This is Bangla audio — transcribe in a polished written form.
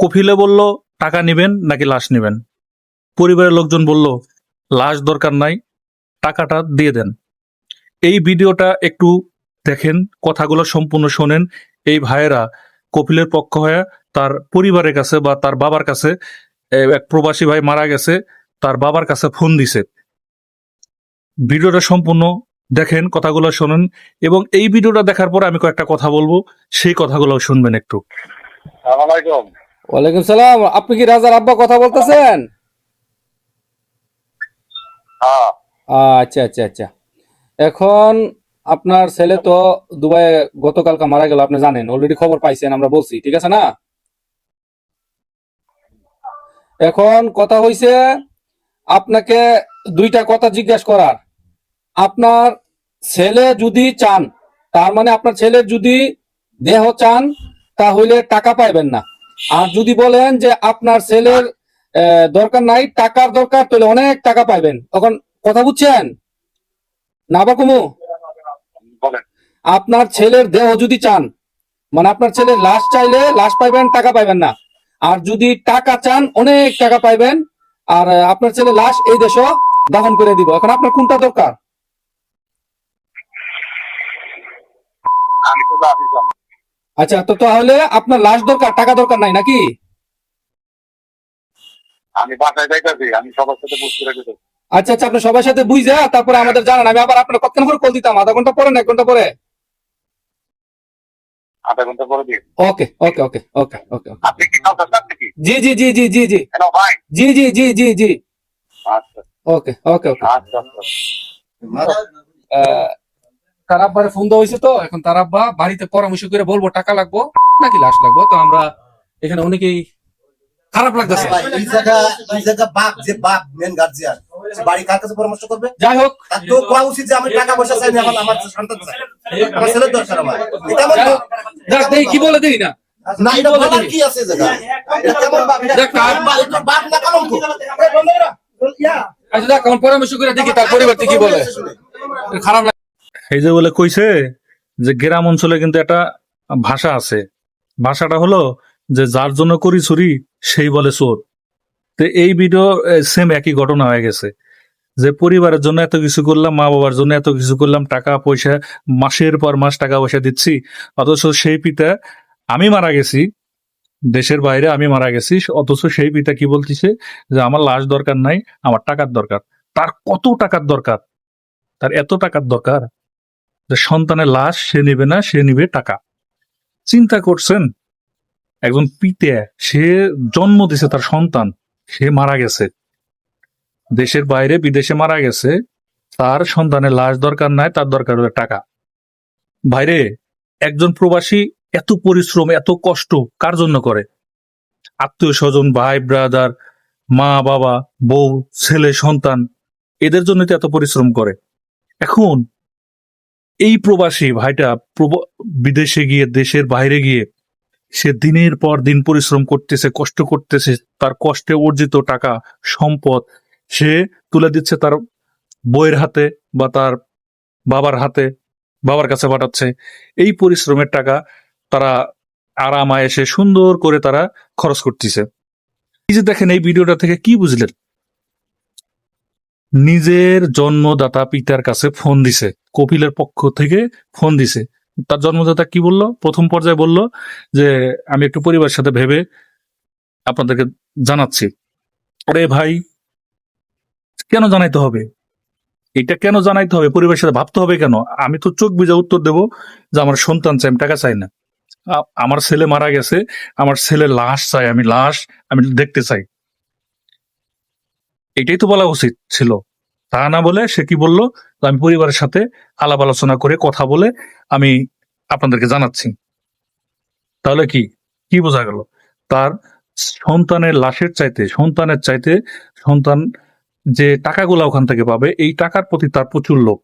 কফিলে বলল টাকা নিবেন নাকি লাশ নিবেন। পরিবারের লোকজন বলল লাশ দরকার নাই, টাকাটা দিয়ে দেন। এই ভিডিওটা একটু দেখেন, কথাগুলো সম্পূর্ণ শোনেন। এই ভাইয়েরা কপিলের পক্ষ হয়ে তার পরিবারের কাছে বা তার বাবার কাছে, এক প্রবাসী ভাই মারা গেছে, তার বাবার কাছে ফোন দিছে। ভিডিওটা সম্পূর্ণ দেখেন, কথাগুলো শোনেন, এবং এই ভিডিওটা দেখার পর আমি কয়েকটা কথা বলবো, সেই কথাগুলো শুনবেন একটু। ওয়ালাইকুম সালাম। আপনি কি রাজার আব্বা কথা বলতেছেন? আচ্ছা আচ্ছা আচ্ছা। এখন আপনার ছেলে তো দুবাইয়ে গতকালকে মারা গেল, আপনি জানেন, অলরেডি খবর পাইছেন, আমরা বলছি, ঠিক আছে না? এখন কথা হইছে আপনাকে দুইটা কথা জিজ্ঞাসা করার। আপনার ছেলে যদি চান, তার মানে আপনার ছেলের যদি দেহ চান, তাহলে টাকা পাইবেন না। আর যদি বলেন যে আপনার ছেলের দরকার নাই, টাকার দরকার, তাহলে অনেক টাকা পাইবেন। তখন কথা বুঝছেন না বা কুমু? আপনার ছেলের দেহ যদি চান, মানে আপনার ছেলের লাশ চাইলে লাশ পাইবেন, টাকা পাইবেন না। আর যদি টাকা চান, অনেক টাকা পাইবেন। আর আপনার ছেলে লাশ এই দেশে দাফন করে দিব। এখন আপনার কোনটা দরকার? আচ্ছা, তো তাহলে আপনার লাশ দরকার, টাকা দরকার নাই নাকি? আমি বাসায় যাইতেছি, আমি সবার সাথে বুঝতে রেখেছি। আচ্ছা আচ্ছা, আপনি সবার সাথে বুঝে তারপরে আমাদের জানান। আমি আবার আপনার কতক্ষণ পরে কল দিতাম? আধা ঘন্টা পরে না 1 ঘন্টা পরে? আধা ঘন্টা পরে দিন। ওকে ওকে ওকে ওকে ওকে। আপনি কি কাউকে চান নাকি? জি জি জি জি জি জি হ্যালো ভাই। জি জি জি জি জি। আচ্ছা ওকে ওকে ওকে। আচ্ছা তার আব্বারে ফোন দেওয়া হয়েছে, তো এখন তার আব্বা বাড়িতে পরামর্শ করে বলবো টাকা লাগবো নাকি লাশ লাগবো। তো আমরা এখানে অনেকেই খারাপ লাগতেছে। এই জায়গা বাপ, যে বাপ মেন গার্জিয়ান, সে বাড়ি কার কাছে পরামর্শ করবে? যাই হোক, তার তো কোয়া উচিত যে আমি টাকা পয়সা চাই না, আমার সন্তান চাই, আমার ছেলের দরকার আমার। এটা আমার দেখ দেখ কি বলে দিই না। না, এটা বলার কি আছে জায়গা? এটা কেমন বাপ? এটা বাপ না কলঙ্ক? আচ্ছা দেখ, আমার পরামর্শ করে দেখি তার পরিবর্তে কি বলে। খারাপ লাগে। এই যে বলে কইছে যে গ্রাম অঞ্চলে কিন্তু একটা ভাষা আছে, ভাষাটা হলো যে যার জন্য করি চুরি সেই বলে চোর। তো এই ভিডিও সেম একই ঘটনা হয়ে গেছে, যে পরিবারের জন্য এত কিছু করলাম, মা বাবার জন্য এত কিছু করলাম, টাকা পয়সা মাসের পর মাস টাকা পয়সা দিচ্ছি, অথচ সেই পিতা, আমি মারা গেছি দেশের বাইরে, আমি মারা গেছি, অথচ সেই পিতা কি বলতেছে যে আমার লাশ দরকার নাই, আমার টাকার দরকার। তার কত টাকার দরকার? তার এত টাকার দরকার যে সন্তানের লাশ সে নিবে না, সে নিবে টাকা। চিন্তা করছেন? একজন পিতা, সে জন্ম দিছে তার সন্তান, সে মারা গেছে দেশের বাইরে, বিদেশে মারা গেছে, তার সন্তানের লাশ দরকার নাই, তার দরকার হলো টাকা। ভাইরে, একজন প্রবাসী এত পরিশ্রম, এত কষ্ট কার জন্য করে? আত্মীয় স্বজন, ভাই ব্রাদার, মা বাবা, বউ, ছেলে, সন্তান, এদের জন্য তো এত পরিশ্রম করে। এখন এই প্রবাসী ভাইটা বিদেশে গিয়ে, দেশের বাইরে গিয়ে সে দিনের পর দিন পরিশ্রম করতেছে, কষ্ট করতেছে, তার কষ্টে অর্জিত টাকা, সম্পদ সে তুলে দিচ্ছে তার বইয়ের হাতে বা তার বাবার হাতে, বাবার কাছে পাঠাচ্ছে। এই পরিশ্রমের টাকা তারা আরাম আয়েসে সুন্দর করে তারা খরচ করতেছে। এই যে দেখেন, এই ভিডিওটা থেকে কি বুঝলেন? নিজের জন্মদাতা পিতার কাছে ফোন দিছে, কপিলের পক্ষ থেকে ফোন দিছে। তার জন্মদাতা কি বলল? প্রথম পর্যায়ে বলল যে আমি একটু পরিবারের সাথে ভেবে আপনাদেরকে জানাচ্ছি। আরে ভাই, কেন জানাইতে হবে? এটা কেন জানাইতে হবে? পরিবারের সাথে ভাবতে হবে কেন? আমি তো চোখ বুঝে উত্তর দেব যে আমার সন্তান চাই, আমি টাকা চাই না। আমার ছেলে মারা গেছে, আমার ছেলের লাশ চাই, আমি লাশ আমি দেখতে চাই। এটাই তো বলা উচিত ছিল। তা না বলে সে কি বললো, আমি পরিবারের সাথে আলাপ আলোচনা করে কথা বলে আমি আপনাদেরকে জানাচ্ছি। তাহলে কি কি বোঝা গেল? তার সন্তানের লাশের চাইতে, সন্তানের চাইতে সন্তান যে টাকাগুলা ওখান থেকে পাবে, এই টাকার প্রতি তার প্রচুর লোভ।